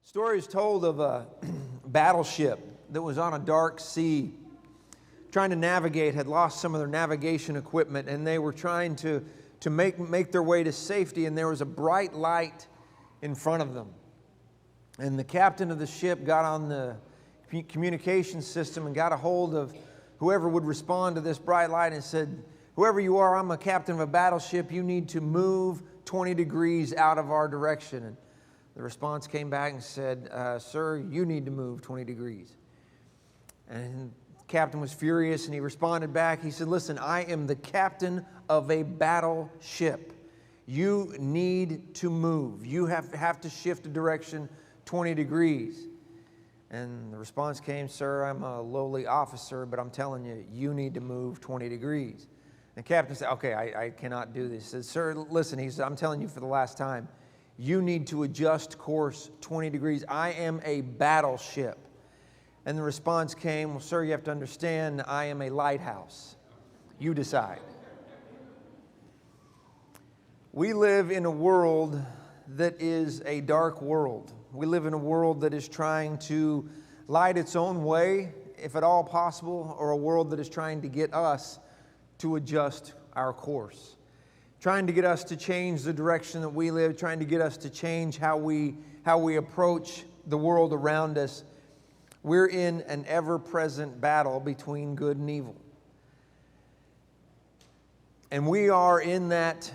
Story is told of a battleship that was on a dark sea, trying to navigate, had lost some of their navigation equipment, and they were trying to make their way to safety, and there was a bright light in front of them. And the captain of the ship got on the communication system and got a hold of whoever would respond to this bright light and said, "Whoever you are, I'm a captain of a battleship. You need to move 20 degrees out of our direction." And the response came back and said, "Sir, you need to move 20 degrees. And the captain was furious, and he responded back. He said, "Listen, I am the captain of a battleship. You need to move. You have to shift the direction 20 degrees. And the response came, "Sir, I'm a lowly officer, but I'm telling you, you need to move 20 degrees. And the captain said, "Okay, I cannot do this." He said, "Sir, listen," he said, "I'm telling you for the last time, you need to adjust course 20 degrees. I am a battleship." And the response came, "Well, sir, you have to understand, I am a lighthouse. You decide." We live in a world that is a dark world. We live in a world that is trying to light its own way, if at all possible, or a world that is trying to get us to adjust our course, trying to get us to change the direction that we live, trying to get us to change how we approach the world around us. We're in an ever-present battle between good and evil. And we are in that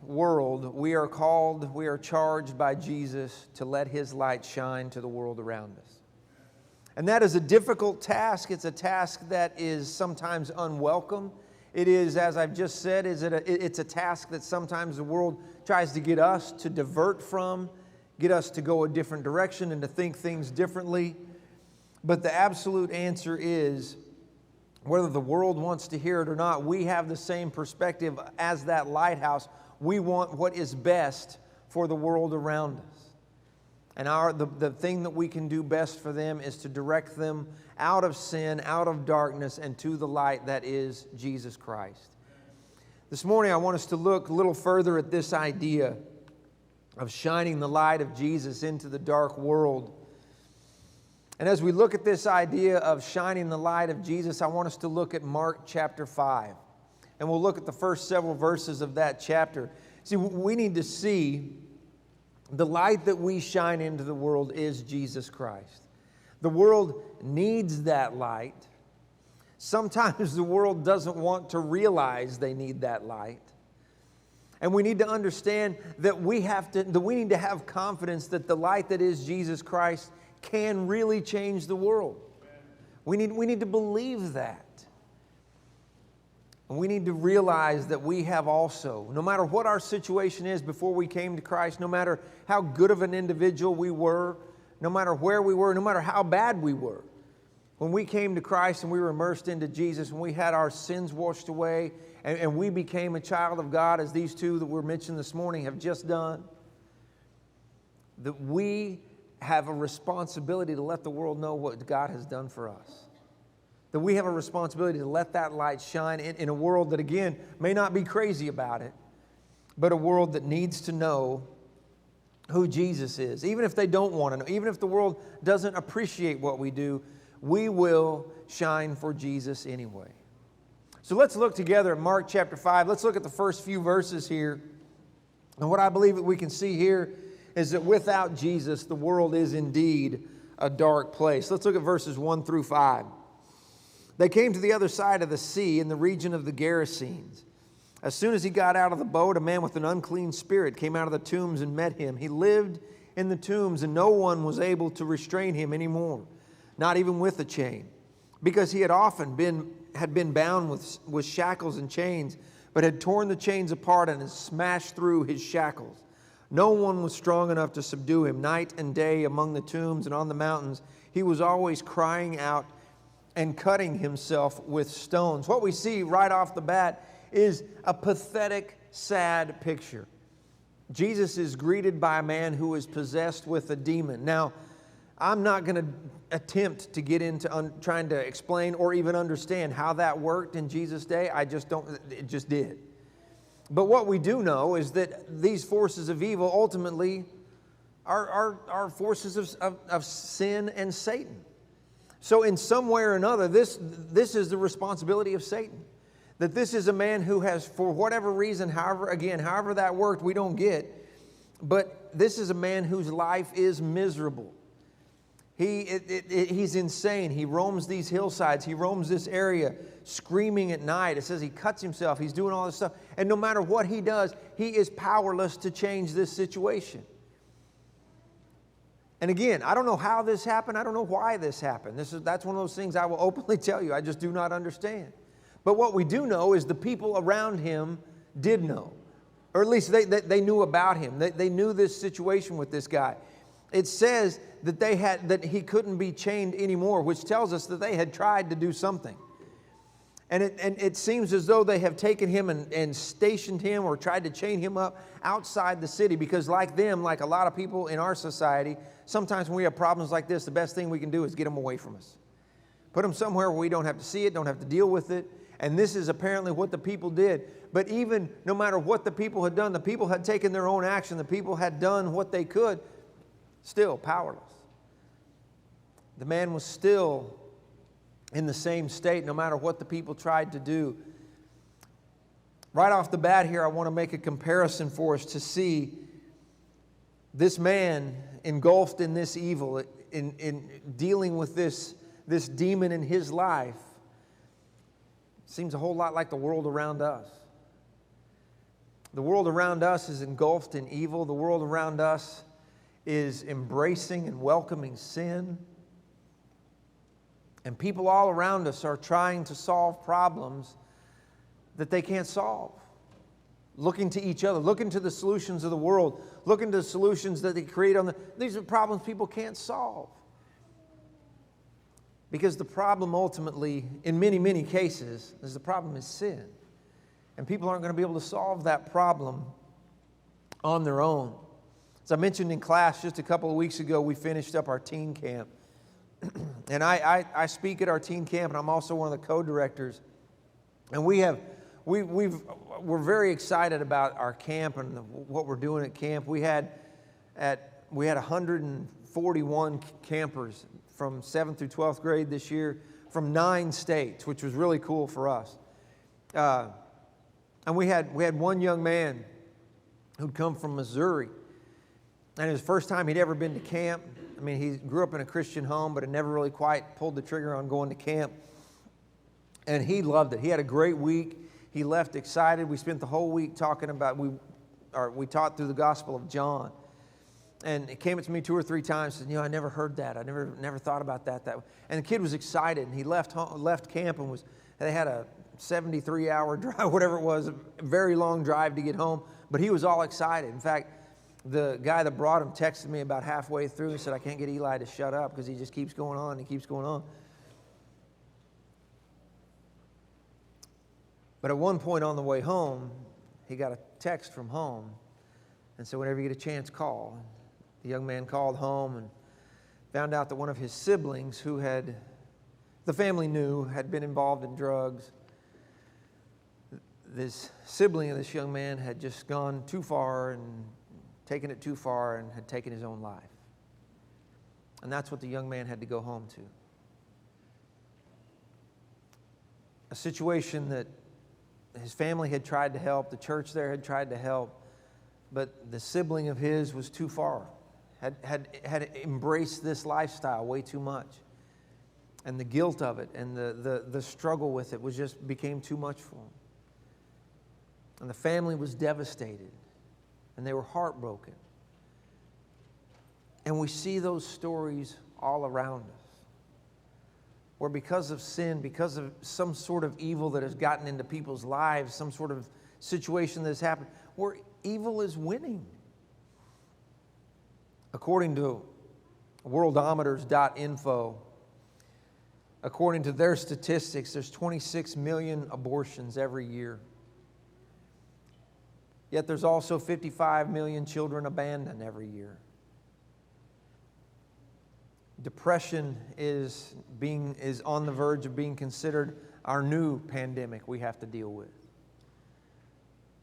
world. We are called, we are charged by Jesus to let His light shine to the world around us. And that is a difficult task. It's a task that is sometimes unwelcome. It is, as I've just said, it's a task that sometimes the world tries to get us to divert from, get us to go a different direction and to think things differently. But the absolute answer is, whether the world wants to hear it or not, we have the same perspective as that lighthouse. We want what is best for the world around us. And the thing that we can do best for them is to direct them out of sin, out of darkness, and to the light that is Jesus Christ. This morning I want us to look a little further at this idea of shining the light of Jesus into the dark world. And as we look at this idea of shining the light of Jesus, I want us to look at Mark chapter 5. And we'll look at the first several verses of that chapter. See, we need to see the light that we shine into the world is Jesus Christ. The world needs that light. Sometimes the world doesn't want to realize they need that light. And we need to understand that we need to have confidence that the light that is Jesus Christ can really change the world. We need to believe that. And we need to realize that we have also, no matter what our situation is before we came to Christ, no matter how good of an individual we were, no matter where we were, no matter how bad we were, when we came to Christ and we were immersed into Jesus, when we had our sins washed away and we became a child of God, as these two that were mentioned this morning have just done, that we have a responsibility to let the world know what God has done for us. That we have a responsibility to let that light shine in a world that, again, may not be crazy about it, but a world that needs to know who Jesus is. Even if they don't want to know, even if the world doesn't appreciate what we do, we will shine for Jesus anyway. So let's look together at Mark chapter 5. Let's look at the first few verses here. And what I believe that we can see here is that without Jesus, the world is indeed a dark place. Let's look at verses 1 through 5. They came to the other side of the sea in the region of the Gerasenes. As soon as he got out of the boat, a man with an unclean spirit came out of the tombs and met him. He lived in the tombs, and no one was able to restrain him anymore, not even with a chain, because he had often been bound with shackles and chains, but had torn the chains apart and had smashed through his shackles. No one was strong enough to subdue him. Night and day among the tombs and on the mountains, he was always crying out and cutting himself with stones. What we see right off the bat is a pathetic, sad picture. Jesus is greeted by a man who is possessed with a demon. Now, I'm not going to attempt to get into trying to explain or even understand how that worked in Jesus' day. It just did. But what we do know is that these forces of evil ultimately are forces of sin and Satan. So in some way or another, this is the responsibility of Satan. That this is a man who has, for whatever reason, however that worked, we don't get. But this is a man whose life is miserable. He's insane. He roams these hillsides. He roams this area screaming at night. It says he cuts himself. He's doing all this stuff. And no matter what he does, he is powerless to change this situation. And again, I don't know how this happened. I don't know why this happened. That's one of those things I will openly tell you. I just do not understand. But what we do know is the people around him did know. Or at least they knew about him. They knew this situation with this guy. It says that he couldn't be chained anymore, which tells us that they had tried to do something. And it seems as though they have taken him and stationed him or tried to chain him up outside the city, because like a lot of people in our society, sometimes when we have problems like this, the best thing we can do is get them away from us. Put them somewhere where we don't have to see it, don't have to deal with it. And this is apparently what the people did. But even no matter what the people had done, the people had taken their own action, the people had done what they could, still powerless. The man was still in the same state no matter what the people tried to do. Right off the bat here, I want to make a comparison for us to see this man engulfed in this evil, in dealing with this demon in his life. Seems a whole lot like the world around us. The world around us is engulfed in evil. The world around us is embracing and welcoming sin. And people all around us are trying to solve problems that they can't solve. Looking to each other, looking to the solutions of the world, looking to the solutions that they create these are problems people can't solve. Because the problem ultimately, in many, many cases, is the problem is sin. And people aren't going to be able to solve that problem on their own. As I mentioned in class just a couple of weeks ago, we finished up our teen camp. And I speak at our teen camp, and I'm also one of the co-directors. And we're very excited about our camp and what we're doing at camp. We had 141 campers from 7th through 12th grade this year from 9 states, which was really cool for us. And we had one young man who'd come from Missouri. And it was the first time he'd ever been to camp. I mean, he grew up in a Christian home, but had never really quite pulled the trigger on going to camp. And he loved it. He had a great week. He left excited. We spent the whole week talking about, we taught through the Gospel of John. And it came up to me 2 or 3 times and said, I never heard that. I never thought about that way. And the kid was excited, and he left camp and they had a 73-hour drive, whatever it was, a very long drive to get home. But he was all excited. In fact, the guy that brought him texted me about halfway through. He said, I can't get Eli to shut up because he just keeps going on and keeps going on. But at one point on the way home, he got a text from home and said, whenever you get a chance, call. The young man called home and found out that one of his siblings, who the family knew, had been involved in drugs. This sibling of this young man had just gone too far and taken it too far and had taken his own life. And that's what the young man had to go home to. A situation that his family had tried to help, the church there had tried to help, but the sibling of his was too far, had embraced this lifestyle way too much. And the guilt of it and the struggle with it became too much for him. And the family was devastated, and they were heartbroken. And we see those stories all around us, where because of sin, because of some sort of evil that has gotten into people's lives, some sort of situation that has happened, where evil is winning. According to worldometers.info, according to their statistics, there's 26 million abortions every year. Yet there's also 55 million children abandoned every year. Depression is on the verge of being considered our new pandemic we have to deal with.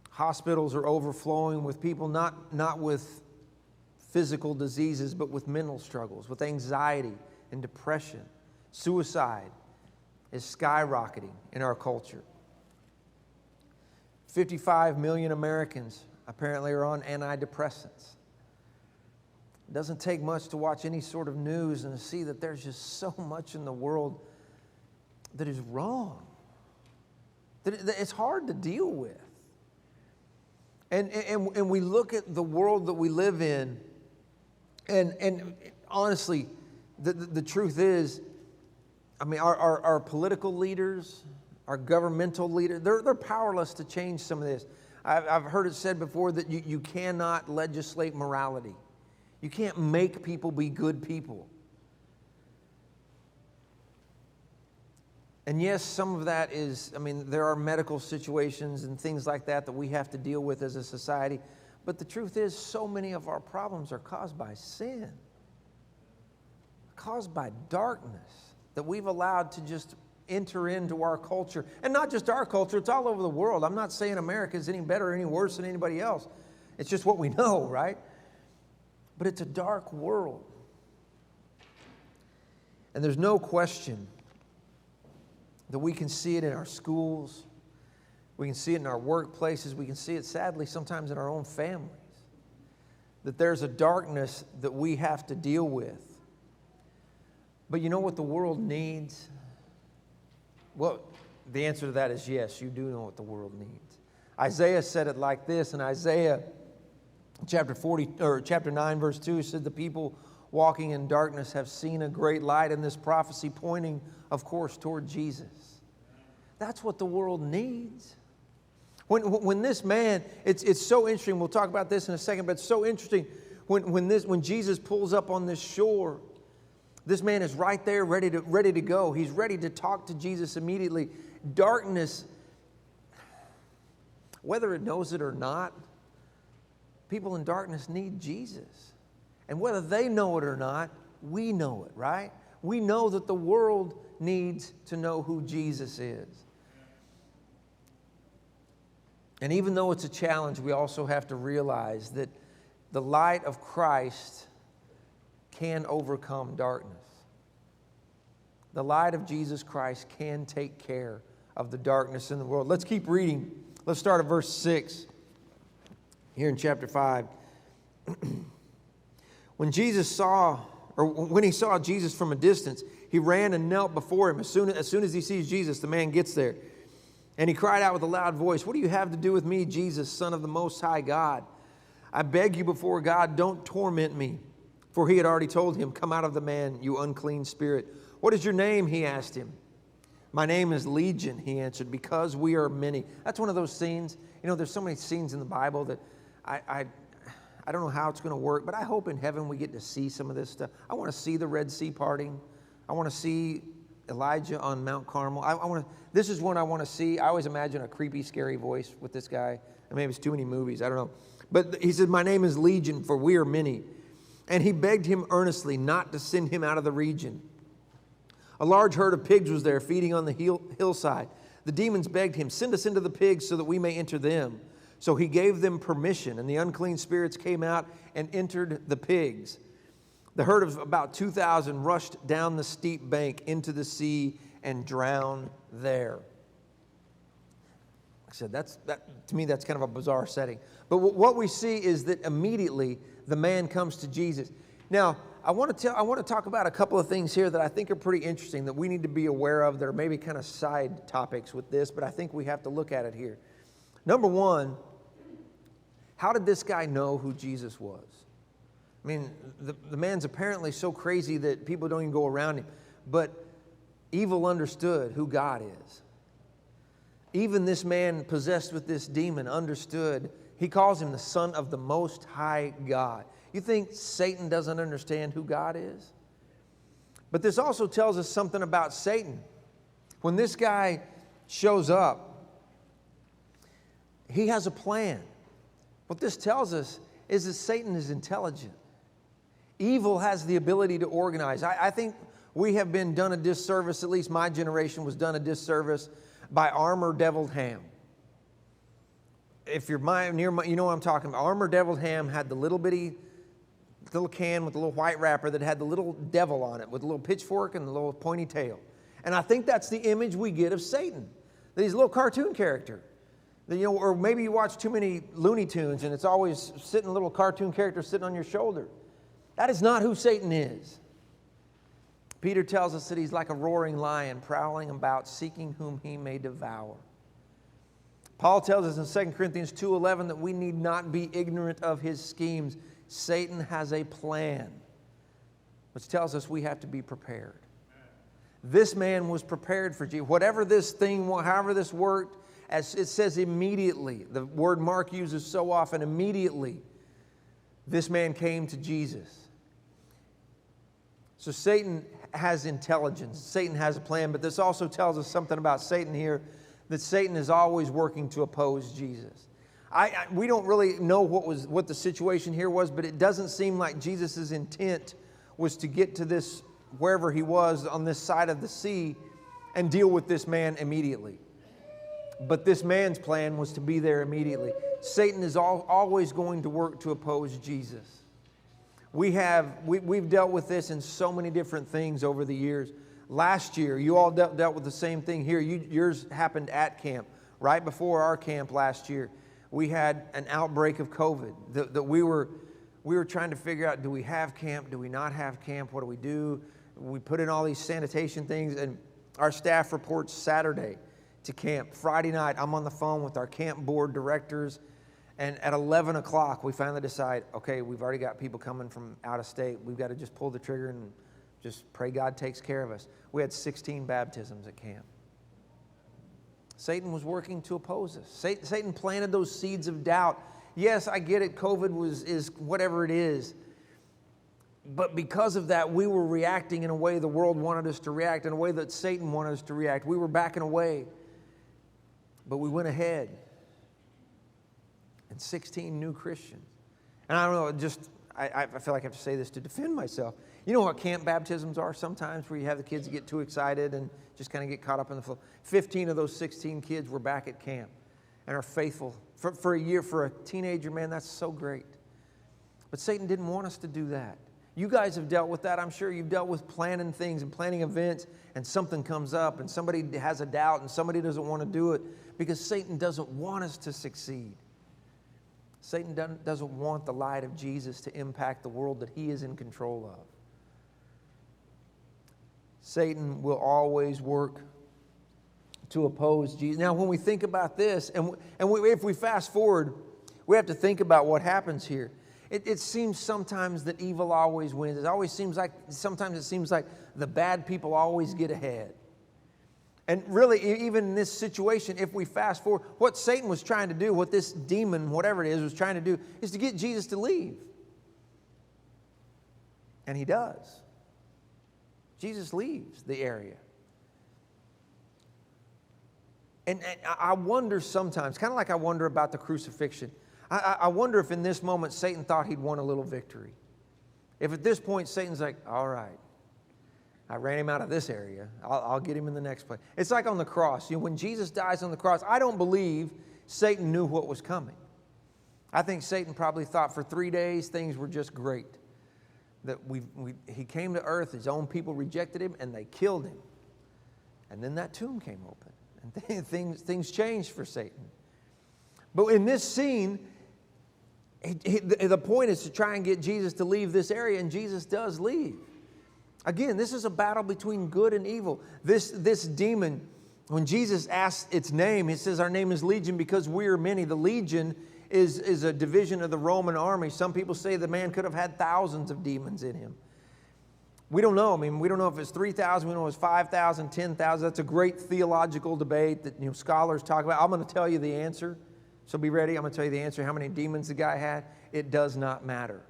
Hospitals are overflowing with people, not with physical diseases, but with mental struggles, with anxiety and depression. Suicide is skyrocketing in our culture. 55 million Americans apparently are on antidepressants. It doesn't take much to watch any sort of news and see that there's just so much in the world that is wrong, that it's hard to deal with. And we look at the world that we live in, and honestly, the truth is, I mean, our political leaders, our governmental leaders, they're powerless to change some of this. I've heard it said before that you cannot legislate morality. You can't make people be good people. And yes, some of that is, I mean, there are medical situations and things like that we have to deal with as a society. But the truth is, so many of our problems are caused by sin, caused by darkness that we've allowed to just enter into our culture. And not just our culture, it's all over the world. I'm not saying America is any better or any worse than anybody else. It's just what we know, right? But it's a dark world. And there's no question that we can see it in our schools, we can see it in our workplaces, we can see it sadly sometimes in our own families, that there's a darkness that we have to deal with. But you know what the world needs? Well, the answer to that is yes, you do know what the world needs. Isaiah said it like this in Isaiah chapter 9, verse 2, said, the people walking in darkness have seen a great light, in this prophecy pointing, of course, toward Jesus. That's what the world needs. When this man, it's so interesting, we'll talk about this in a second, but it's so interesting, when Jesus pulls up on this shore, this man is right there ready to go. He's ready to talk to Jesus immediately. Darkness, whether it knows it or not, people in darkness need Jesus. And whether they know it or not, we know it, right? We know that the world needs to know who Jesus is. And even though it's a challenge, we also have to realize that the light of Christ can overcome darkness. The light of Jesus Christ can take care of the darkness in the world. Let's keep reading. Let's start at verse 6 here in chapter 5. When he saw Jesus from a distance, he ran and knelt before him. As soon as he sees Jesus, the man gets there. And he cried out with a loud voice, "What do you have to do with me, Jesus, Son of the Most High God? I beg you before God, don't torment me." For he had already told him, "Come out of the man, you unclean spirit." "What is your name?" he asked him. "My name is Legion," he answered, "because we are many." That's one of those scenes. You know, there's so many scenes in the Bible that I don't know how it's going to work, but I hope in heaven we get to see some of this stuff. I want to see the Red Sea parting. I want to see Elijah on Mount Carmel. This is one I want to see. I always imagine a creepy, scary voice with this guy. Maybe it's too many movies. I don't know. But he said, "My name is Legion, for we are many." And he begged him earnestly not to send him out of the region. A large herd of pigs was there, feeding on the hillside. The demons begged him, "Send us into the pigs so that we may enter them." So he gave them permission, and the unclean spirits came out and entered the pigs. The herd of about 2,000 rushed down the steep bank into the sea and drowned there. I said, to me, that's kind of a bizarre setting. But what we see is that immediately the man comes to Jesus. Now, I want to talk about a couple of things here that I think are pretty interesting that we need to be aware of. That are maybe kind of side topics with this, but I think we have to look at it here. Number one, how did this guy know who Jesus was? I mean, the man's apparently so crazy that people don't even go around him. But evil understood who God is. Even this man possessed with this demon understood. He calls him the Son of the Most High God. You think Satan doesn't understand who God is? But this also tells us something about Satan. When this guy shows up, he has a plan. What this tells us is that Satan is intelligent. Evil has the ability to organize. I think we have been done a disservice, at least my generation was done a disservice by Armour Deviled Ham. If you're near, you know what I'm talking about. Armour Deviled Ham had the little bitty little can with a little white wrapper that had the little devil on it with a little pitchfork and a little pointy tail. And I think that's the image we get of Satan. That he's a little cartoon character. That, you know, or maybe you watch too many Looney Tunes and it's always sitting a little cartoon character sitting on your shoulder. That is not who Satan is. Peter tells us that he's like a roaring lion prowling about, seeking whom he may devour. Paul tells us in 2 Corinthians 2:11 that we need not be ignorant of his schemes. Satan has a plan, which tells us we have to be prepared. This man was prepared for Jesus. Whatever this thing, however this worked, as it says immediately, the word Mark uses so often, immediately, this man came to Jesus. So Satan has intelligence. Satan has a plan, but this also tells us something about Satan here, that Satan is always working to oppose Jesus. We don't really know what the situation here was, but it doesn't seem like Jesus' intent was to get to this, wherever he was on this side of the sea, and deal with this man immediately. But this man's plan was to be there immediately. Satan is always going to work to oppose Jesus. We've dealt with this in so many different things over the years. Last year, you all dealt with the same thing here. Yours happened at camp. Right before our camp last year, we had an outbreak of COVID. That we were trying to figure out, do we have camp? Do we not have camp? What do we do? We put in all these sanitation things, and our staff reports Saturday to camp. Friday night, I'm on the phone with our camp board directors, and at 11 o'clock, we finally decide, okay, we've already got people coming from out of state. We've got to just pull the trigger and just pray God takes care of us. We had 16 baptisms at camp. Satan was working to oppose us. Satan planted those seeds of doubt. Yes, I get it, COVID is whatever it is. But because of that, we were reacting in a way the world wanted us to react, in a way that Satan wanted us to react. We were backing away. But we went ahead. And 16 new Christians. And I don't know, I feel like I have to say this to defend myself. You know what camp baptisms are sometimes, where you have the kids get too excited and just kind of get caught up in the flow. 15 of those 16 kids were back at camp and are faithful. For a year, for a teenager, man, that's so great. But Satan didn't want us to do that. You guys have dealt with that. I'm sure you've dealt with planning things and planning events, and something comes up and somebody has a doubt and somebody doesn't want to do it because Satan doesn't want us to succeed. Satan doesn't want the light of Jesus to impact the world that he is in control of. Satan will always work to oppose Jesus. Now, when we think about this, if we fast forward, we have to think about what happens here. It seems sometimes that evil always wins. Sometimes it seems like the bad people always get ahead. And really, even in this situation, if we fast forward, what Satan was trying to do, what this demon, whatever it is, was trying to do, is to get Jesus to leave. And he does. Jesus leaves the area. And I wonder sometimes, kind of like I wonder about the crucifixion, I wonder if in this moment Satan thought he'd won a little victory. If at this point Satan's like, all right, I ran him out of this area, I'll get him in the next place. It's like on the cross. You know, when Jesus dies on the cross, I don't believe Satan knew what was coming. I think Satan probably thought for 3 days things were just great. That he came to earth, his own people rejected him, and they killed him. And then that tomb came open, and things changed for Satan. But in this scene, the point is to try and get Jesus to leave this area, and Jesus does leave. Again, this is a battle between good and evil. This demon, when Jesus asks its name, he says, our name is Legion because we are many. The Legion is a division of the Roman army. Some people say the man could have had thousands of demons in him. We don't know. I mean, we don't know if it's 3,000, we don't know if it's 5,000, 10,000. That's a great theological debate that scholars talk about. I'm going to tell you the answer. So be ready. I'm going to tell you the answer. How many demons the guy had? It does not matter.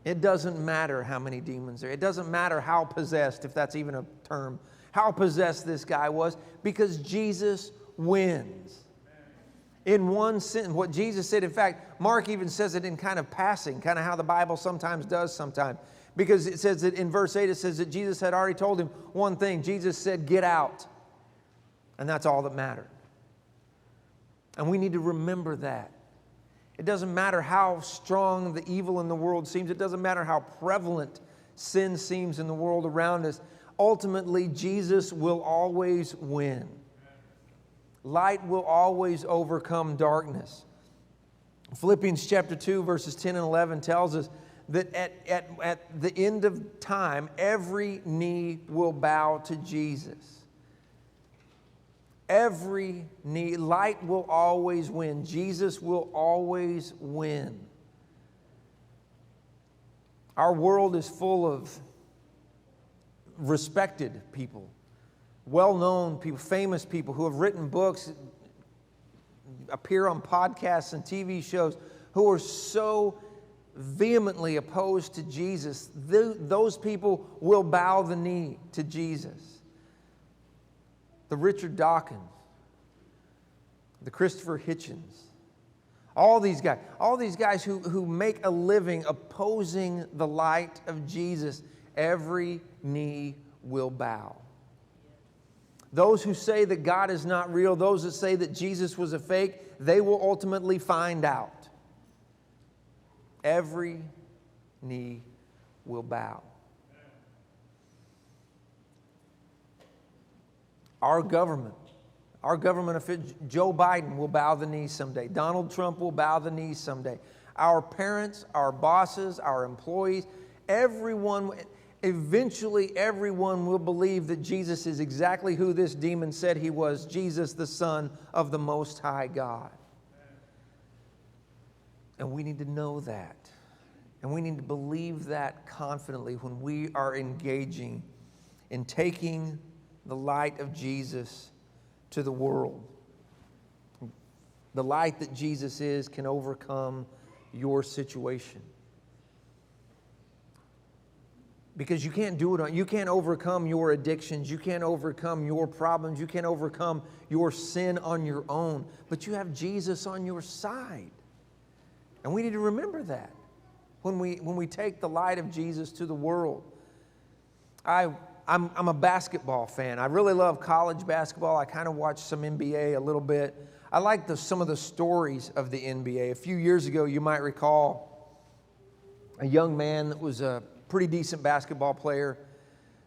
It doesn't matter how many demons there are. It doesn't matter how possessed, if that's even a term, how possessed this guy was, because Jesus wins. In one sentence, what Jesus said, in fact, Mark even says it in kind of passing, kind of how the Bible sometimes does sometimes. Because it says that in verse 8, it says that Jesus had already told him one thing. Jesus said, get out. And that's all that mattered. And we need to remember that. It doesn't matter how strong the evil in the world seems. It doesn't matter how prevalent sin seems in the world around us. Ultimately, Jesus will always win. Light will always overcome darkness. Philippians chapter 2, verses 10 and 11 tells us that at the end of time, every knee will bow to Jesus. Every knee. Light will always win. Jesus will always win. Our world is full of respected people, well-known people, famous people who have written books, appear on podcasts and TV shows, who are so vehemently opposed to Jesus. Those people will bow the knee to Jesus. The Richard Dawkins, the Christopher Hitchens, all these guys who make a living opposing the light of Jesus, every knee will bow. Those who say that God is not real, those that say that Jesus was a fake, they will ultimately find out. Every knee will bow. Our government official, Joe Biden will bow the knee someday. Donald Trump will bow the knee someday. Our parents, our bosses, our employees, eventually everyone will believe that Jesus is exactly who this demon said he was, Jesus, the Son of the Most High God. And we need to know that. And we need to believe that confidently when we are engaging in taking the light of Jesus to the world. The light that Jesus is can overcome your situation. Because you can't do it. You can't overcome your addictions. You can't overcome your problems. You can't overcome your sin on your own. But you have Jesus on your side. And we need to remember that when we take the light of Jesus to the world. I'm a basketball fan. I really love college basketball. I kind of watch some NBA a little bit. I like some of the stories of the NBA. A few years ago, you might recall a young man that was a pretty decent basketball player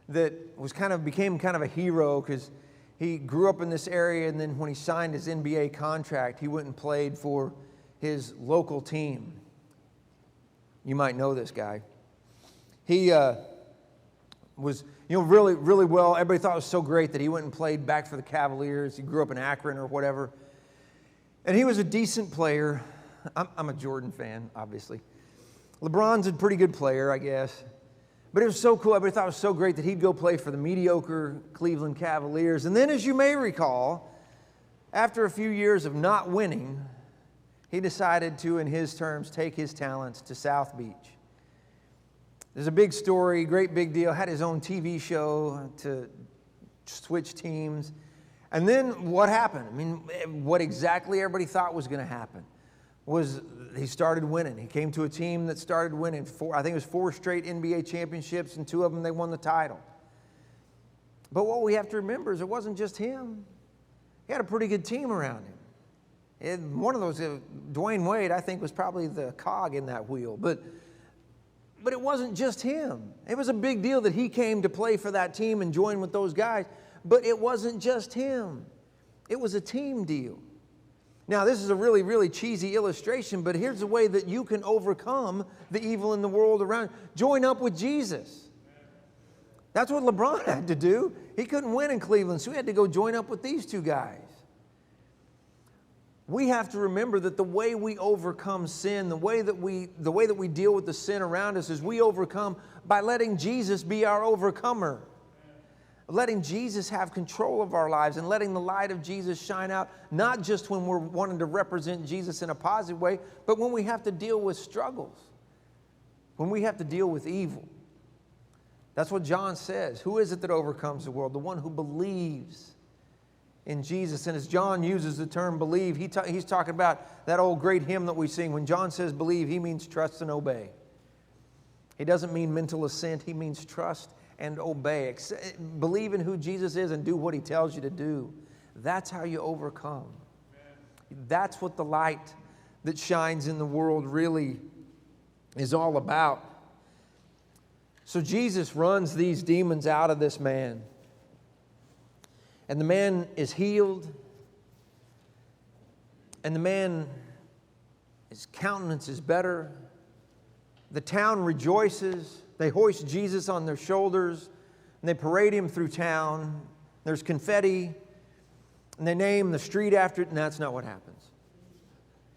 that became kind of a hero because he grew up in this area, and then when he signed his NBA contract, he went and played for his local team. You might know this guy. He was really, really well. Everybody thought it was so great that he went and played back for the Cavaliers. He grew up in Akron or whatever. And he was a decent player. I'm a Jordan fan, obviously. LeBron's a pretty good player, I guess. But it was so cool. Everybody thought it was so great that he'd go play for the mediocre Cleveland Cavaliers. And then, as you may recall, after a few years of not winning, he decided to, in his terms, take his talents to South Beach. There's a big story, great big deal. Had his own TV show to switch teams. And then what happened? I mean, what exactly everybody thought was going to happen was he started winning. He came to a team that started winning. I think it was 4 straight NBA championships, and 2 of them they won the title. But what we have to remember is it wasn't just him. He had a pretty good team around him. One of those, Dwayne Wade, I think, was probably the cog in that wheel. But it wasn't just him. It was a big deal that he came to play for that team and join with those guys. But it wasn't just him. It was a team deal. Now, this is a really, really cheesy illustration, but here's the way that you can overcome the evil in the world around. Join up with Jesus. That's what LeBron had to do. He couldn't win in Cleveland, so he had to go join up with these 2 guys. We have to remember that the way we overcome sin, the way that we deal with the sin around us is we overcome by letting Jesus be our overcomer. Letting Jesus have control of our lives and letting the light of Jesus shine out, not just when we're wanting to represent Jesus in a positive way, but when we have to deal with struggles, when we have to deal with evil. That's what John says. Who is it that overcomes the world? The one who believes in Jesus. And as John uses the term believe, he's talking about that old great hymn that we sing. When John says believe, he means trust and obey. He doesn't mean mental assent. He means trust and obey. Believe in who Jesus is and do what he tells you to do. That's how you overcome. That's what the light that shines in the world really is all about. So Jesus runs these demons out of this man. And the man is healed. And the man, his countenance is better. The town rejoices. They hoist Jesus on their shoulders. And they parade him through town. There's confetti. And they name the street after it. And that's not what happens.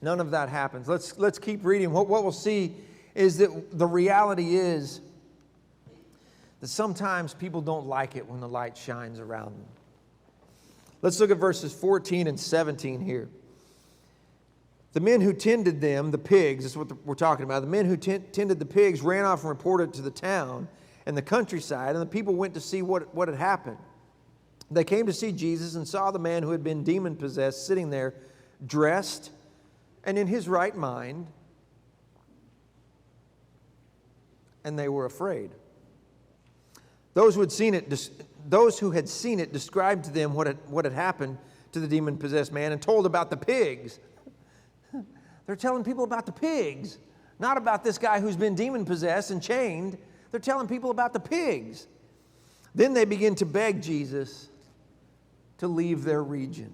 None of that happens. Let's keep reading. What we'll see is that the reality is that sometimes people don't like it when the light shines around them. Let's look at verses 14 and 17 here. The men who tended them, the pigs, this is what we're talking about. The men who tended the pigs ran off and reported to the town and the countryside, and the people went to see what had happened. They came to see Jesus and saw the man who had been demon-possessed sitting there, dressed and in his right mind, and they were afraid. Those who had seen it described to them what had happened to the demon-possessed man and told about the pigs. They're telling people about the pigs, not about this guy who's been demon-possessed and chained. They're telling people about the pigs. Then they begin to beg Jesus to leave their region.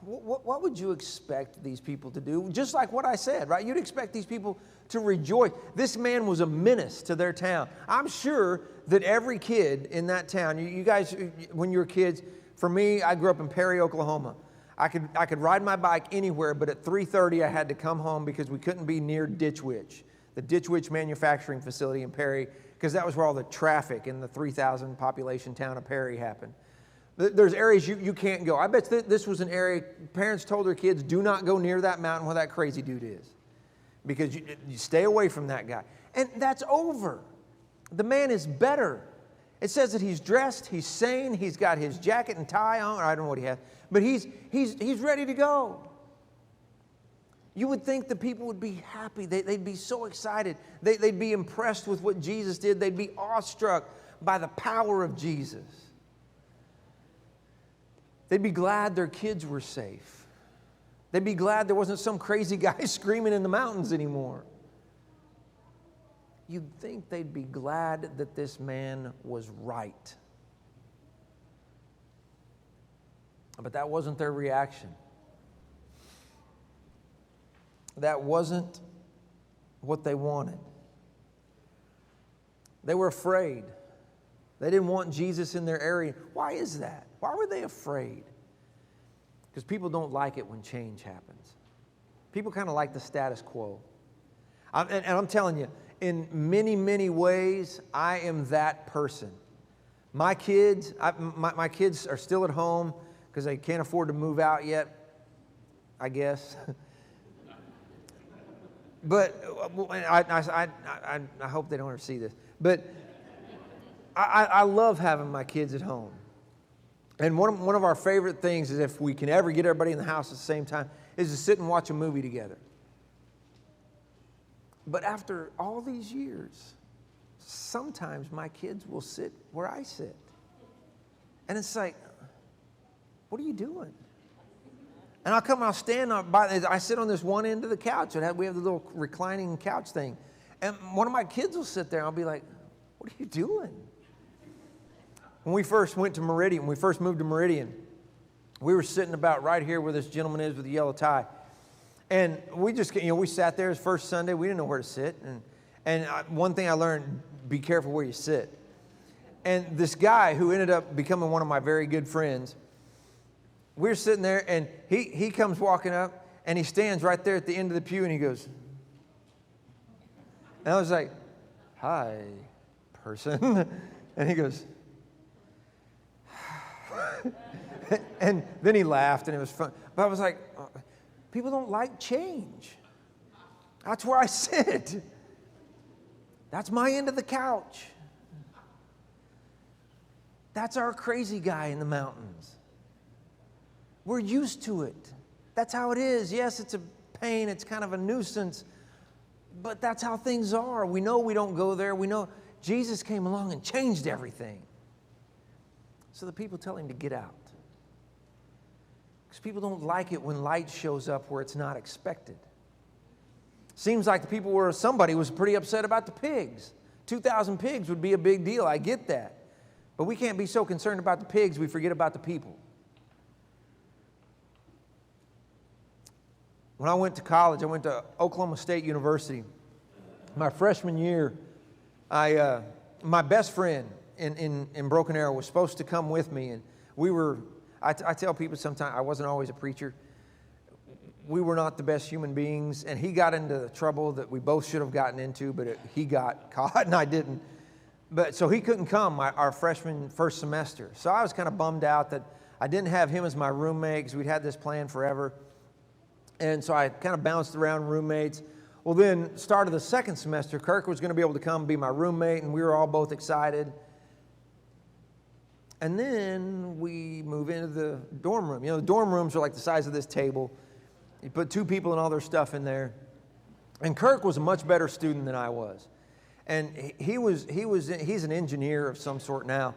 What would you expect these people to do? Just like what I said, right? You'd expect these people to rejoice. This man was a menace to their town. I'm sure that every kid in that town, you guys, when you were kids, for me, I grew up in Perry, Oklahoma. I could ride my bike anywhere, but at 3:30 I had to come home because we couldn't be near Ditch Witch, the Ditch Witch manufacturing facility in Perry, because that was where all the traffic in the 3,000 population town of Perry happened. There's areas you can't go. I bet this was an area parents told their kids, do not go near that mountain where that crazy dude is, because you stay away from that guy. And that's over. The man is better. It says that he's dressed, he's sane, he's got his jacket and tie on. I don't know what he has, but he's ready to go. You would think the people would be happy. They'd be so excited. They'd be impressed with what Jesus did. They'd be awestruck by the power of Jesus. They'd be glad their kids were safe. They'd be glad there wasn't some crazy guy screaming in the mountains anymore. You'd think they'd be glad that this man was right. But that wasn't their reaction. That wasn't what they wanted. They were afraid. They didn't want Jesus in their area. Why is that? Why were they afraid? Because people don't like it when change happens. People kind of like the status quo. And I'm telling you, in many, many ways, I am that person. My kids, my kids are still at home because they can't afford to move out yet, I guess. But I hope they don't ever see this. But I love having my kids at home. And one of our favorite things is, if we can ever get everybody in the house at the same time, is to sit and watch a movie together. But after all these years, sometimes my kids will sit where I sit. And it's like, what are you doing? And I'll stand I sit on this one end of the couch. We have the little reclining couch thing. And one of my kids will sit there and I'll be like, what are you doing? When we first moved to Meridian, we were sitting about right here where this gentleman is with the yellow tie. And we just, we sat there. It was first Sunday. We didn't know where to sit. And one thing I learned, be careful where you sit. And this guy who ended up becoming one of my very good friends, we were sitting there, and he comes walking up, and he stands right there at the end of the pew, and he goes, and I was like, hi, person. And he goes, and then he laughed, and it was fun. But I was like, people don't like change. That's where I sit. That's my end of the couch. That's our crazy guy in the mountains. We're used to it. That's how it is. Yes, it's a pain. It's kind of a nuisance. But that's how things are. We know we don't go there. We know Jesus came along and changed everything. So the people tell him to get out. Because people don't like it when light shows up where it's not expected. Seems like the people were, somebody was pretty upset about the pigs. 2,000 pigs would be a big deal. I get that. But we can't be so concerned about the pigs we forget about the people. When I went to college, I went to Oklahoma State University. My freshman year, my best friend in Broken Arrow was supposed to come with me, and I tell people sometimes I wasn't always a preacher. We were not the best human beings, and he got into trouble that we both should have gotten into, but he got caught and I didn't. So he couldn't come our freshman first semester. So I was kind of bummed out that I didn't have him as my roommate because we'd had this plan forever. And so I kind of bounced around roommates. Well, then, start of the second semester, Kirk was going to be able to come be my roommate, and we were all both excited. And then we move into the dorm room. You know, the dorm rooms are like the size of this table. You put 2 people and all their stuff in there. And Kirk was a much better student than I was. And he's an engineer of some sort now.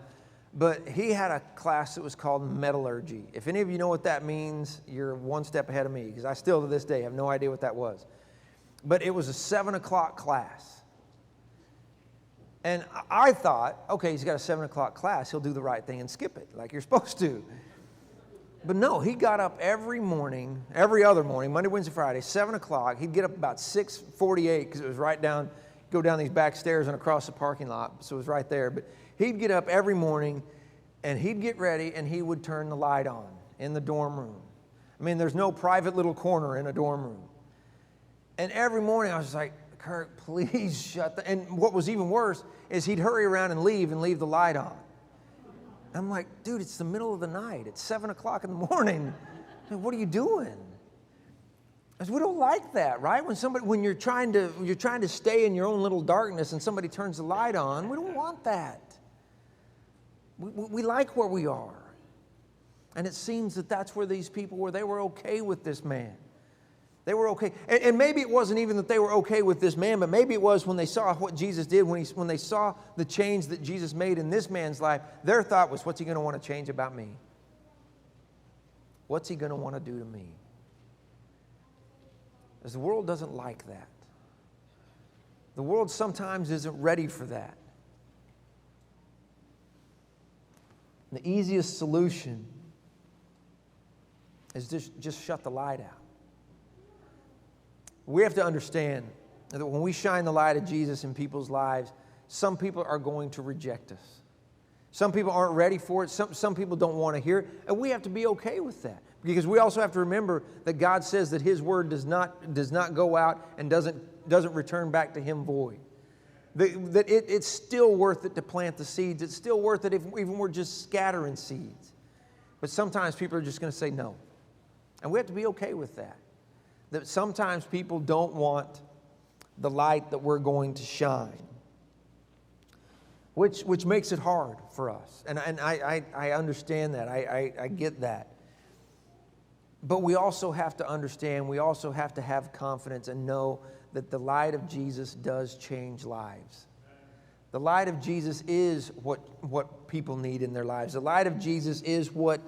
But he had a class that was called metallurgy. If any of you know what that means, you're one step ahead of me, because I still to this day have no idea what that was. But it was a 7 o'clock class. And I thought, okay, he's got a 7 o'clock class, he'll do the right thing and skip it like you're supposed to. But no, he got up every other morning, Monday, Wednesday, Friday, 7 o'clock. He'd get up about 6:48 because it was right down, go down these back stairs and across the parking lot, so it was right there. But he'd get up every morning and he'd get ready and he would turn the light on in the dorm room. I mean, there's no private little corner in a dorm room. And every morning I was just like, Kirk, please shut the... And what was even worse is he'd hurry around and leave the light on. I'm like, dude, it's the middle of the night. It's 7 o'clock in the morning. What are you doing? Because we don't like that, right? When you're trying to stay in your own little darkness and somebody turns the light on, we don't want that. We like where we are. And it seems that that's where these people were. They were okay with this man. They were okay. And maybe it wasn't even that they were okay with this man, but maybe it was when they saw what Jesus did, when they saw the change that Jesus made in this man's life, their thought was, what's he going to want to change about me? What's he going to want to do to me? Because the world doesn't like that. The world sometimes isn't ready for that. The easiest solution is just shut the light out. We have to understand that when we shine the light of Jesus in people's lives, some people are going to reject us. Some people aren't ready for it. Some people don't want to hear it. And we have to be okay with that. Because we also have to remember that God says that His word does not go out and doesn't return back to Him void. That it's still worth it to plant the seeds. It's still worth it if even we're just scattering seeds. But sometimes people are just going to say no. And we have to be okay with that. That sometimes people don't want the light that we're going to shine. Which makes it hard for us. And I understand that. I get that. But we also have to understand, we also have to have confidence and know that the light of Jesus does change lives. The light of Jesus is what people need in their lives. The light of Jesus is what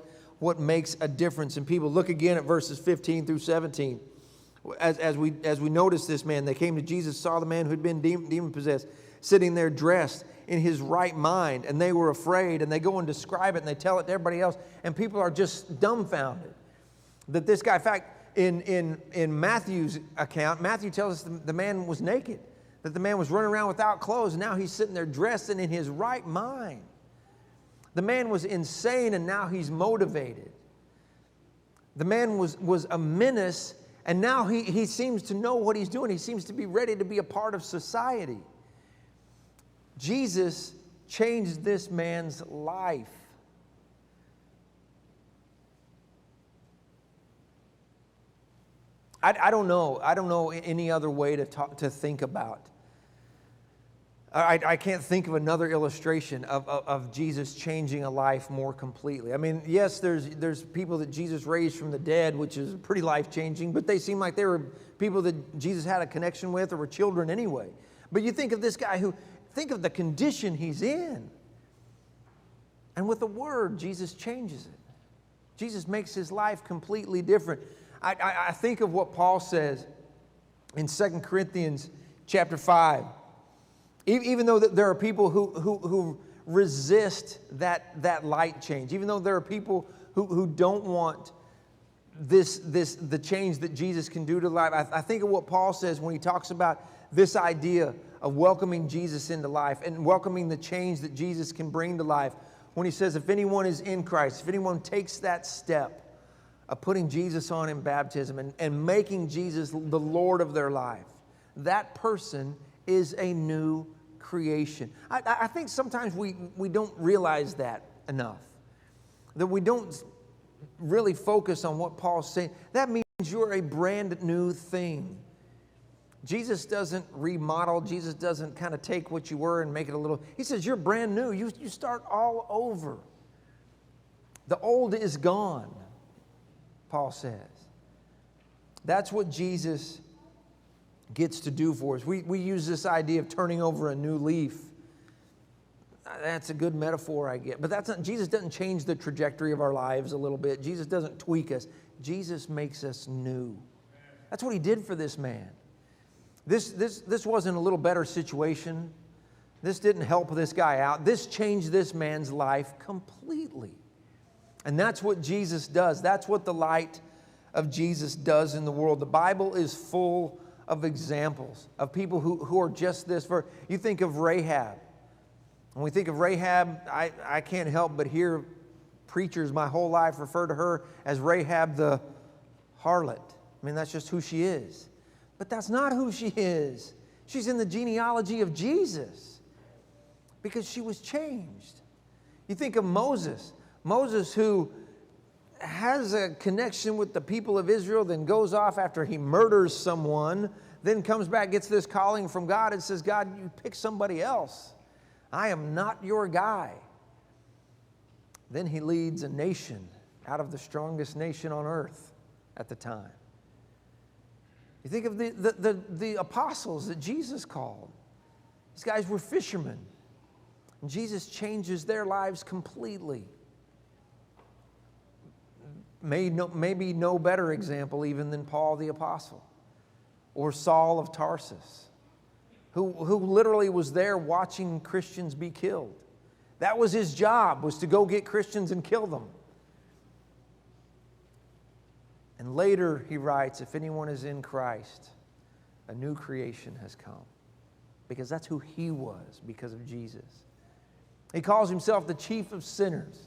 makes a difference in people. Look again at verses 15 through 17. As we notice this man, they came to Jesus, saw the man who had been demon-possessed, sitting there dressed in his right mind, and they were afraid, and they go and describe it, and they tell it to everybody else, and people are just dumbfounded that this guy, in fact, in Matthew's account, Matthew tells us the man was naked, that the man was running around without clothes, and now he's sitting there dressed and in his right mind. The man was insane, and now he's motivated. The man was a menace, and now he seems to know what he's doing. He seems to be ready to be a part of society. Jesus changed this man's life. I don't know any other way to think about. I can't think of another illustration of Jesus changing a life more completely. I mean, yes, there's people that Jesus raised from the dead, which is pretty life-changing, but they seem like they were people that Jesus had a connection with or were children anyway. But you think of this guy think of the condition he's in. And with the word, Jesus changes it. Jesus makes his life completely different. I think of what Paul says in 2 Corinthians chapter 5. Even though there are people who resist that light change, even though there are people who don't want the change that Jesus can do to life, I think of what Paul says when he talks about this idea of welcoming Jesus into life and welcoming the change that Jesus can bring to life. When he says, if anyone is in Christ, if anyone takes that step of putting Jesus on in baptism and making Jesus the Lord of their life, that person is a new creation. I think sometimes we don't realize that enough, that we don't really focus on what Paul's saying. That means you're a brand new thing. Jesus doesn't remodel. Jesus doesn't kind of take what you were and make it a little. He says you're brand new. You start all over. The old is gone, Paul says. That's what Jesus gets to do for us. We use this idea of turning over a new leaf. That's a good metaphor, I get. But that's not, Jesus doesn't change the trajectory of our lives a little bit. Jesus doesn't tweak us. Jesus makes us new. That's what he did for this man. This wasn't a little better situation. This didn't help this guy out. This changed this man's life completely. And that's what Jesus does. That's what the light of Jesus does in the world. The Bible is full of examples of people who are just this. You think of Rahab. When we think of Rahab, I can't help but hear preachers my whole life refer to her as Rahab the harlot. I mean, that's just who she is. But that's not who she is. She's in the genealogy of Jesus because she was changed. You think of Moses. Moses, who has a connection with the people of Israel, then goes off after he murders someone, then comes back, gets this calling from God and says, God, you pick somebody else. I am not your guy. Then he leads a nation out of the strongest nation on earth at the time. You think of the apostles that Jesus called. These guys were fishermen. And Jesus changes their lives completely. Maybe no better example even than Paul the apostle or Saul of Tarsus, who literally was there watching Christians be killed. That was his job, was to go get Christians and kill them. And later he writes, if anyone is in Christ, a new creation has come. Because that's who he was because of Jesus. He calls himself the chief of sinners.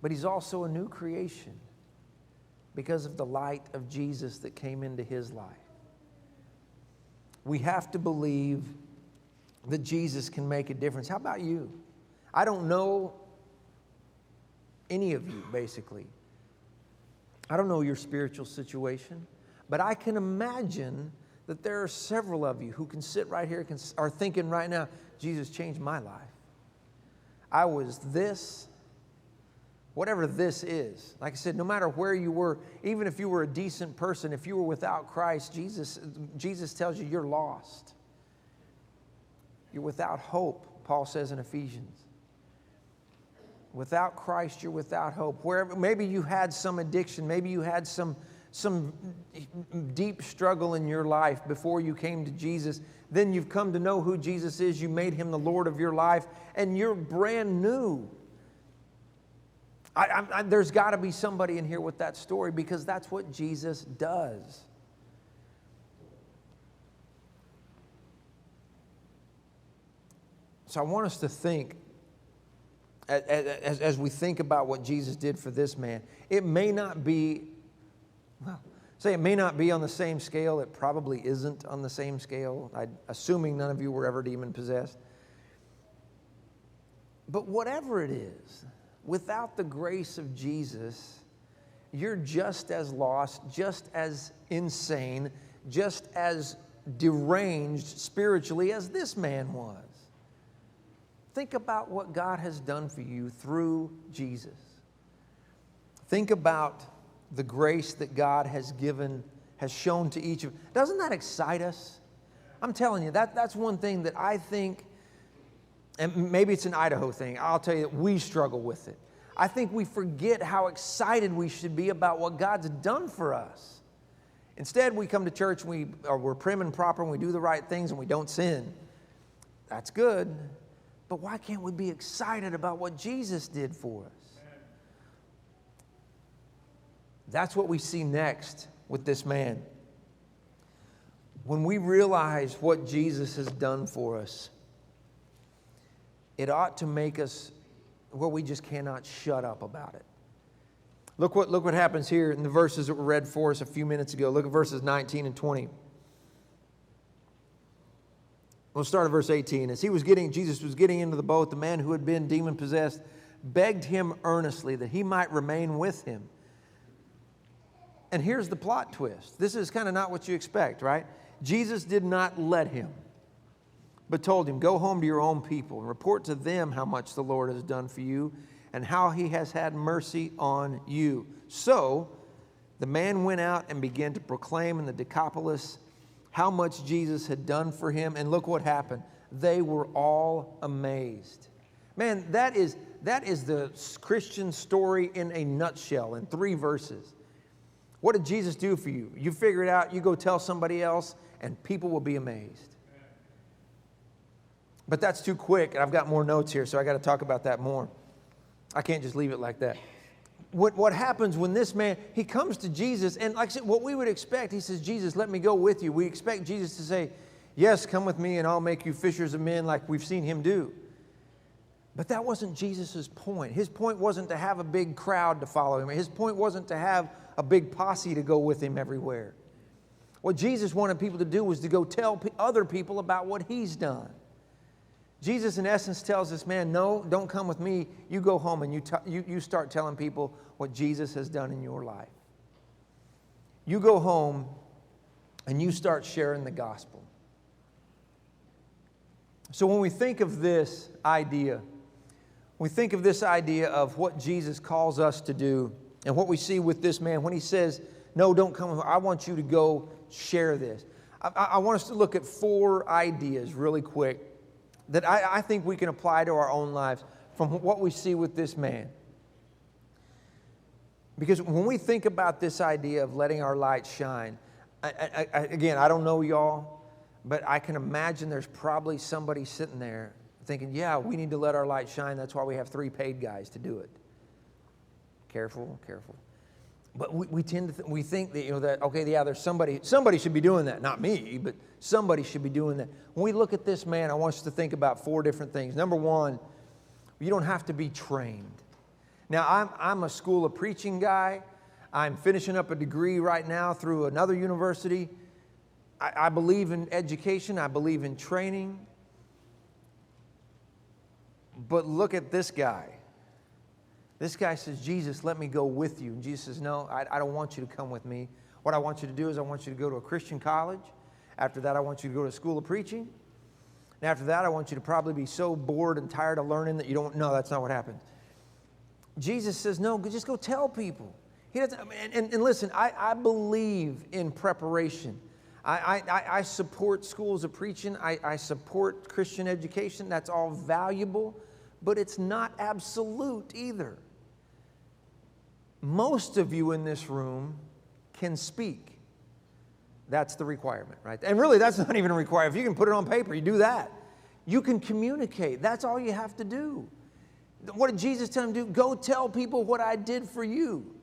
But he's also a new creation because of the light of Jesus that came into his life. We have to believe that Jesus can make a difference. How about you? I don't know any of you, basically. I don't know your spiritual situation, but I can imagine that there are several of you who can sit right here, are thinking right now, Jesus changed my life. I was this, whatever this is. Like I said, no matter where you were, even if you were a decent person, if you were without Christ, Jesus tells you you're lost. You're without hope, Paul says in Ephesians. Without Christ, you're without hope. Wherever, maybe you had some addiction, maybe you had some deep struggle in your life before you came to Jesus. Then you've come to know who Jesus is. You made him the Lord of your life, and you're brand new. There's got to be somebody in here with that story because that's what Jesus does. So I want us to think, as we think about what Jesus did for this man, it may not be, it may not be on the same scale. It probably isn't on the same scale, assuming none of you were ever demon-possessed. But whatever it is, without the grace of Jesus, you're just as lost, just as insane, just as deranged spiritually as this man was. Think about what God has done for you through Jesus. Think about the grace that God has given, has shown to each of us. Doesn't that excite us? I'm telling you, that's one thing that I think, and maybe it's an Idaho thing, I'll tell you that we struggle with it. I think we forget how excited we should be about what God's done for us. Instead, we come to church and we're prim and proper and we do the right things and we don't sin. That's good. But why can't we be excited about what Jesus did for us? That's what we see next with this man. When we realize what Jesus has done for us, it ought to make us where we just cannot shut up about it. Look what happens here in the verses that were read for us a few minutes ago. Look at verses 19 and 20. We'll start at verse 18. As Jesus was getting into the boat, the man who had been demon-possessed begged him earnestly that he might remain with him. And here's the plot twist. This is kind of not what you expect, right? Jesus did not let him, but told him, go home to your own people and report to them how much the Lord has done for you and how he has had mercy on you. So the man went out and began to proclaim in the Decapolis how much Jesus had done for him. And look what happened. They were all amazed. Man, that is the Christian story in a nutshell, in 3 verses. What did Jesus do for you? You figure it out, you go tell somebody else, and people will be amazed. But that's too quick, and I've got more notes here, so I got to talk about that more. I can't just leave it like that. What happens when this man, he comes to Jesus, and like I said, what we would expect, he says, Jesus, let me go with you. We expect Jesus to say, yes, come with me, and I'll make you fishers of men like we've seen him do. But that wasn't Jesus' point. His point wasn't to have a big crowd to follow him. His point wasn't to have a big posse to go with him everywhere. What Jesus wanted people to do was to go tell other people about what he's done. Jesus, in essence, tells this man, no, don't come with me. You go home and you start telling people what Jesus has done in your life. You go home and you start sharing the gospel. So when we think of this idea, of what Jesus calls us to do and what we see with this man, when he says, no, don't come with me, I want you to go share this. I want us to look at 4 ideas really quick that I think we can apply to our own lives from what we see with this man. Because when we think about this idea of letting our light shine, again, I don't know y'all, but I can imagine there's probably somebody sitting there thinking, yeah, we need to let our light shine. That's why we have 3 paid guys to do it. Careful. But we tend to we think that, that, okay, yeah, there's somebody should be doing that. Not me, but somebody should be doing that. When we look at this man, I want us to think about 4 different things. Number 1, you don't have to be trained. Now, I'm a school of preaching guy. I'm finishing up a degree right now through another university. I believe in education. I believe in training. But look at this guy. This guy says, Jesus, let me go with you. And Jesus says, no, I don't want you to come with me. What I want you to do is I want you to go to a Christian college. After that, I want you to go to a school of preaching. And after that, I want you to probably be so bored and tired of learning that you don't know. That's not what happens. Jesus says, no, just go tell people. He doesn't. And listen, I believe in preparation. I support schools of preaching. I support Christian education. That's all valuable, but it's not absolute either. Most of you in this room can speak. That's the requirement, right? And really, that's not even a requirement. If you can put it on paper, you do that. You can communicate. That's all you have to do. What did Jesus tell him to do? Go tell people what I did for you.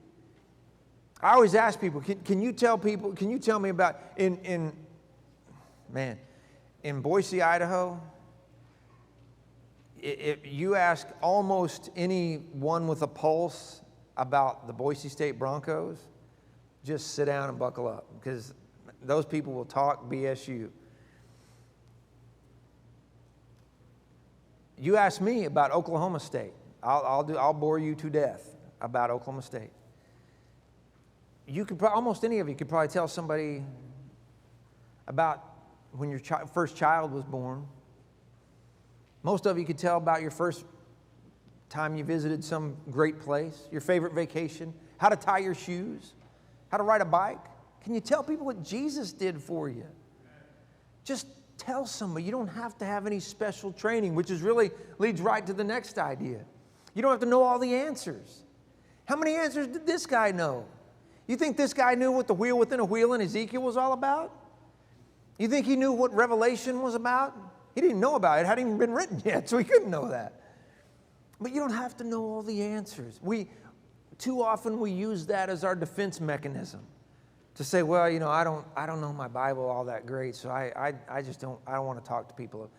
I always ask people, can you tell me about, in Boise, Idaho, if you ask almost anyone with a pulse about the Boise State Broncos, just sit down and buckle up, because those people will talk BSU. You ask me about Oklahoma State, I'll bore you to death about Oklahoma State. You could almost any of you could probably tell somebody about when your first child was born. Most of you could tell about your first time you visited some great place, your favorite vacation, how to tie your shoes, how to ride a bike. Can you tell people what Jesus did for you? Just tell somebody. You don't have to have any special training, which is really leads right to the next idea. You don't have to know all the answers. How many answers did this guy know? You think this guy knew what the wheel within a wheel in Ezekiel was all about? You think he knew what Revelation was about? He didn't know about it. It hadn't even been written yet, so he couldn't know that. But you don't have to know all the answers. Too often we use that as our defense mechanism to say, well, I don't know my Bible all that great, so I don't want to talk to people.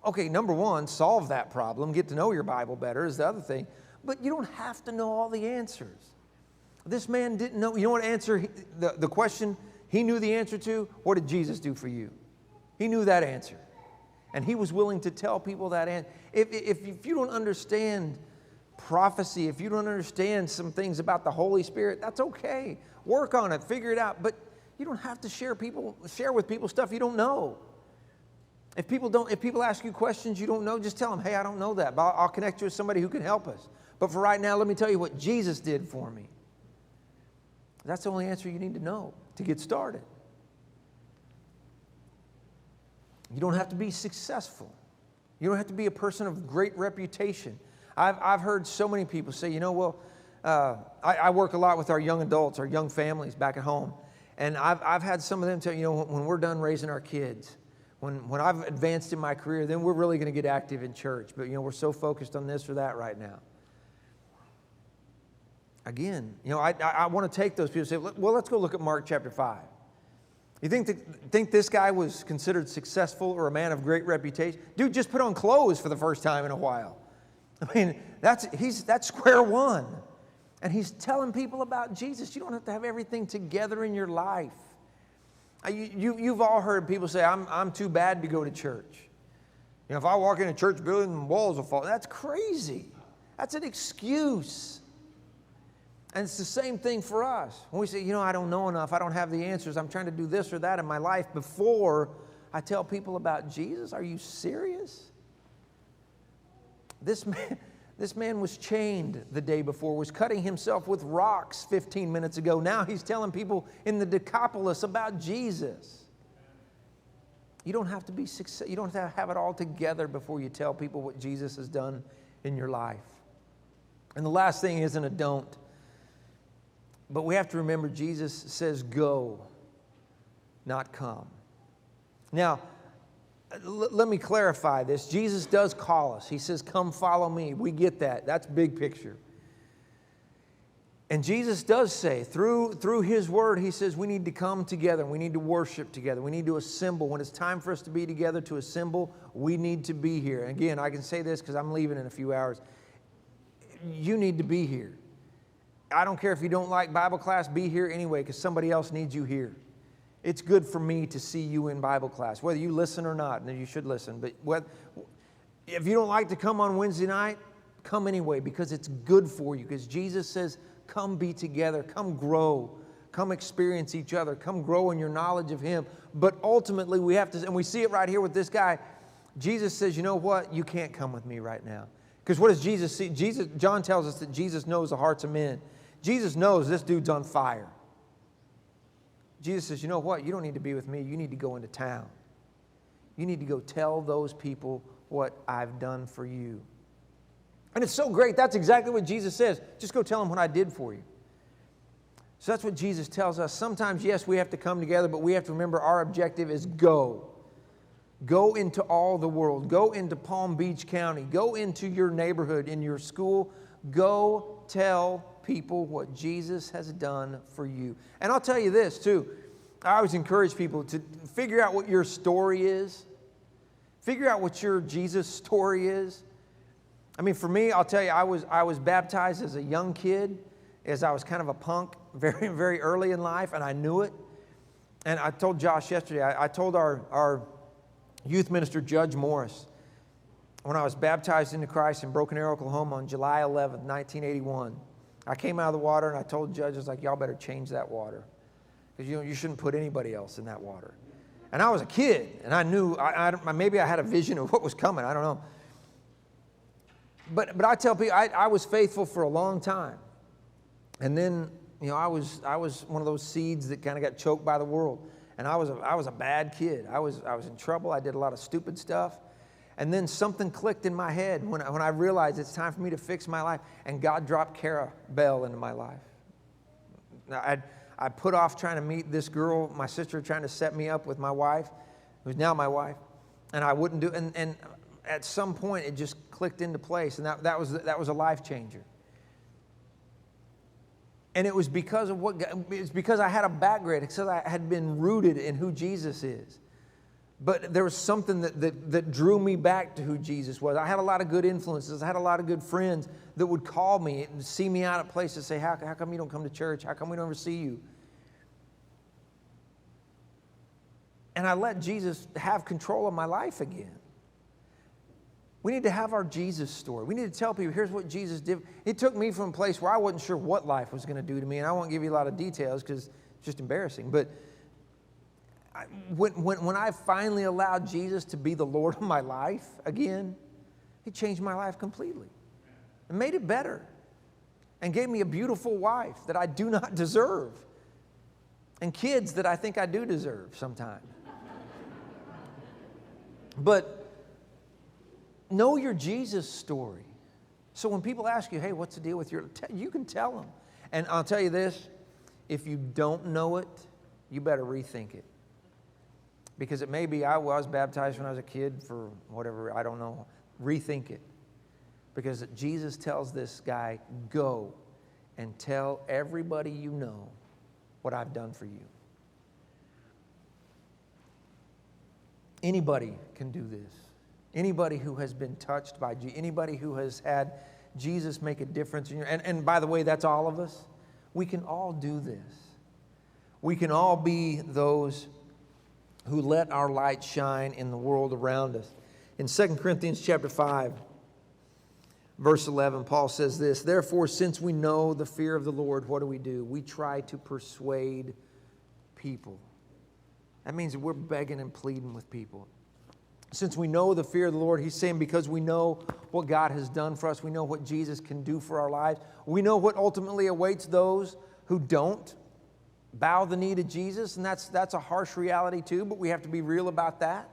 Okay, number one, solve that problem. Get to know your Bible better is the other thing. But you don't have to know all the answers. This man didn't know. You know what answer, the question he knew the answer to? What did Jesus do for you? He knew that answer. And he was willing to tell people that answer. If you don't understand prophecy, if you don't understand some things about the Holy Spirit, that's okay. Work on it, figure it out. But you don't have to share with people stuff you don't know. If people ask you questions you don't know, just tell them, hey, I don't know that, but I'll connect you with somebody who can help us. But for right now, let me tell you what Jesus did for me. That's the only answer you need to know to get started. You don't have to be successful. You don't have to be a person of great reputation. I've heard so many people say, I work a lot with our young adults, our young families back at home. And I've had some of them tell, when we're done raising our kids, when I've advanced in my career, then we're really going to get active in church. But, we're so focused on this or that right now. Again, I want to take those people and say, well, let's go look at Mark chapter 5. You think this guy was considered successful or a man of great reputation? Dude just put on clothes for the first time in a while. I mean, that's square one. And he's telling people about Jesus. You don't have to have everything together in your life. You've all heard people say, I'm too bad to go to church. If I walk in a church building, the walls will fall. That's crazy. That's an excuse. And it's the same thing for us. When we say, I don't know enough, I don't have the answers, I'm trying to do this or that in my life before I tell people about Jesus. Are you serious? This man was chained the day before, was cutting himself with rocks 15 minutes ago. Now he's telling people in the Decapolis about Jesus. You don't have to be successful. You don't have to have it all together before you tell people what Jesus has done in your life. And the last thing isn't a don't. But we have to remember Jesus says go, not come. Now, let me clarify this. Jesus does call us. He says, come follow me. We get that. That's big picture. And Jesus does say, through His Word, He says we need to come together. We need to worship together. We need to assemble. When it's time for us to be together to assemble, we need to be here. And again, I can say this because I'm leaving in a few hours. You need to be here. I don't care if you don't like Bible class, be here anyway because somebody else needs you here. It's good for me to see you in Bible class, whether you listen or not, and you should listen. But if you don't like to come on Wednesday night, come anyway because it's good for you. Because Jesus says, come be together, come grow, come experience each other, come grow in your knowledge of Him. But ultimately we have to, and we see it right here with this guy. Jesus says, you know what? You can't come with me right now. Because what does Jesus see? John tells us that Jesus knows the hearts of men. Jesus knows this dude's on fire. Jesus says, you know what? You don't need to be with me. You need to go into town. You need to go tell those people what I've done for you. And it's so great. That's exactly what Jesus says. Just go tell them what I did for you. So that's what Jesus tells us. Sometimes, yes, we have to come together, but we have to remember our objective is go. Go into all the world. Go into Palm Beach County. Go into your neighborhood, in your school. Go tell people what Jesus has done for you. And I'll tell you this too. I always encourage people to figure out what your story is. Figure out what your Jesus story is. I mean, for me, I'll tell you, I was baptized as a young kid, as I was kind of a punk very, very early in life, and I knew it. And I told Josh yesterday, I told our youth minister, Judge Morris, when I was baptized into Christ in Broken Arrow, Oklahoma on July 11th, 1981, I came out of the water and I told the judges, y'all better change that water. Because you shouldn't put anybody else in that water. And I was a kid, and I knew, maybe I had a vision of what was coming, I don't know. But I tell people, I was faithful for a long time. And then, I was one of those seeds that kind of got choked by the world. And I was a bad kid. I was in trouble. I did a lot of stupid stuff. And then something clicked in my head when I realized it's time for me to fix my life. And God dropped Kara Bell into my life. Now, I put off trying to meet this girl, my sister trying to set me up with my wife, who's now my wife. And I wouldn't do it. And at some point, it just clicked into place. And that was a life changer. And it was because of it's because I had a background. It's because I had been rooted in who Jesus is. But there was something that drew me back to who Jesus was. I had a lot of good influences. I had a lot of good friends that would call me and see me out at places and say, how come you don't come to church? How come we don't ever see you? And I let Jesus have control of my life again. We need to have our Jesus story. We need to tell people, here's what Jesus did. It took me from a place where I wasn't sure what life was going to do to me, and I won't give you a lot of details because it's just embarrassing. But when I finally allowed Jesus to be the Lord of my life again, He changed my life completely and made it better and gave me a beautiful wife that I do not deserve and kids that I think I do deserve sometimes. But know your Jesus story. So when people ask you, hey, what's the deal with you can tell them. And I'll tell you this, if you don't know it, you better rethink it. Because it may be, I was baptized when I was a kid for whatever, I don't know. Rethink it. Because Jesus tells this guy, go and tell everybody you know what I've done for you. Anybody can do this. Anybody who has been touched by Jesus, anybody who has had Jesus make a difference in your, and by the way, that's all of us. We can all do this. We can all be those who let our light shine in the world around us. In 2 Corinthians chapter 5, verse 11, Paul says this, therefore, since we know the fear of the Lord, what do? We try to persuade people. That means that we're begging and pleading with people. Since we know the fear of the Lord, he's saying because we know what God has done for us, we know what Jesus can do for our lives, we know what ultimately awaits those who don't bow the knee to Jesus, and that's a harsh reality too, but we have to be real about that.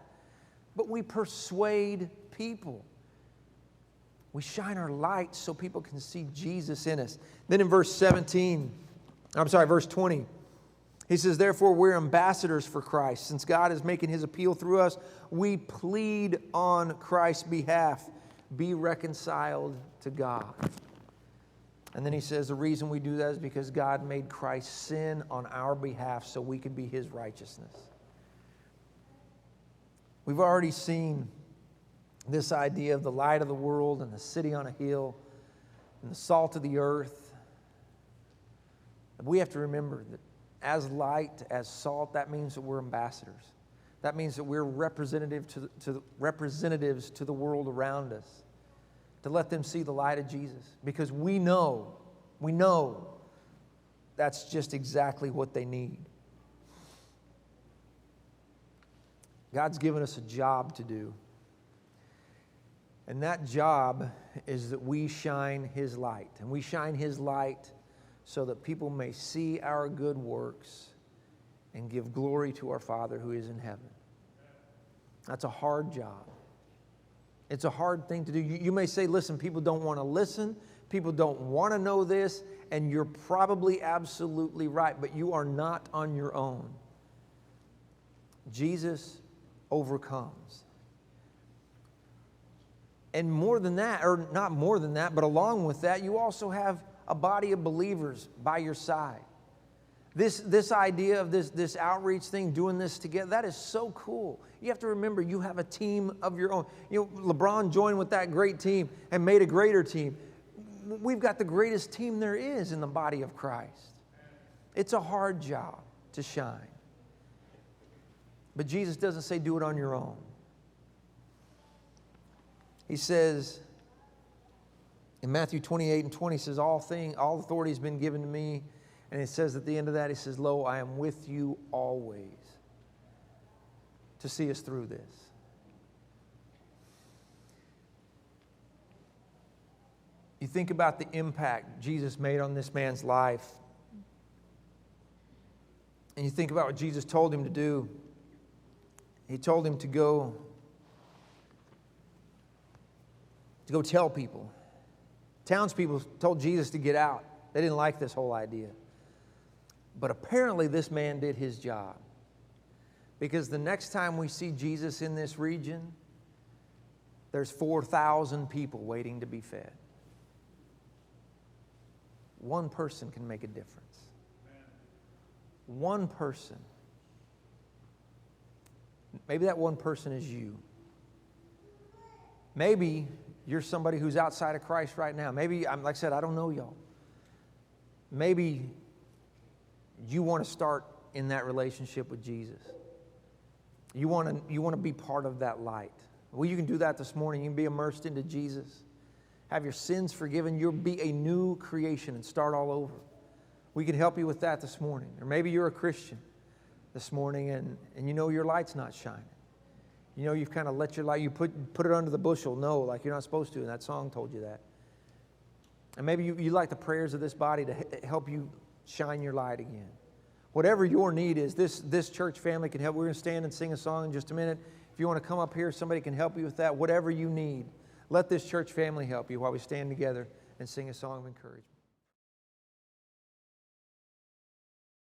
But we persuade people. We shine our light so people can see Jesus in us. Then in verse 20, he says, therefore, we're ambassadors for Christ. Since God is making his appeal through us, we plead on Christ's behalf, be reconciled to God. And then he says the reason we do that is because God made Christ sin on our behalf so we could be his righteousness. We've already seen this idea of the light of the world and the city on a hill and the salt of the earth. We have to remember that as light, as salt, that means that we're ambassadors. That means that we're representatives to the world around us, to let them see the light of Jesus. Because we know that's just exactly what they need. God's given us a job to do. And that job is that we shine his light. And we shine his light so that people may see our good works and give glory to our Father who is in heaven. That's a hard job. It's a hard thing to do. You may say, listen, people don't want to listen. People don't want to know this. And you're probably absolutely right. But you are not on your own. Jesus overcomes. And more than that, or not more than that, but along with that, you also have a body of believers by your side. This idea of this outreach thing, doing this together, that is so cool. You have to remember you have a team of your own. You know, LeBron joined with that great team and made a greater team. We've got the greatest team there is in the body of Christ. It's a hard job to shine. But Jesus doesn't say do it on your own. He says, in Matthew 28:20, he says, all authority has been given to me. And it says at the end of that, he says, lo, I am with you always to see us through this. You think about the impact Jesus made on this man's life. And you think about what Jesus told him to do. He told him to go to go tell people. Townspeople told Jesus to get out. They didn't like this whole idea. But apparently this man did his job. Because the next time we see Jesus in this region, there's 4,000 people waiting to be fed. One person can make a difference. One person. Maybe that one person is you. Maybe you're somebody who's outside of Christ right now. Maybe, like I said, I don't know y'all. Maybe you want to start in that relationship with Jesus. You want to be part of that light. Well, you can do that this morning. You can be immersed into Jesus. Have your sins forgiven. You'll be a new creation and start all over. We can help you with that this morning. Or maybe you're a Christian this morning and you know your light's not shining. You know you've kind of let your light, you put it under the bushel. No, like you're not supposed to, and that song told you that. And maybe you like the prayers of this body to help you shine your light again. Whatever your need is, this church family can help. We're going to stand and sing a song in just a minute. If you want to come up here, somebody can help you with that. Whatever you need, let this church family help you while we stand together and sing a song of encouragement.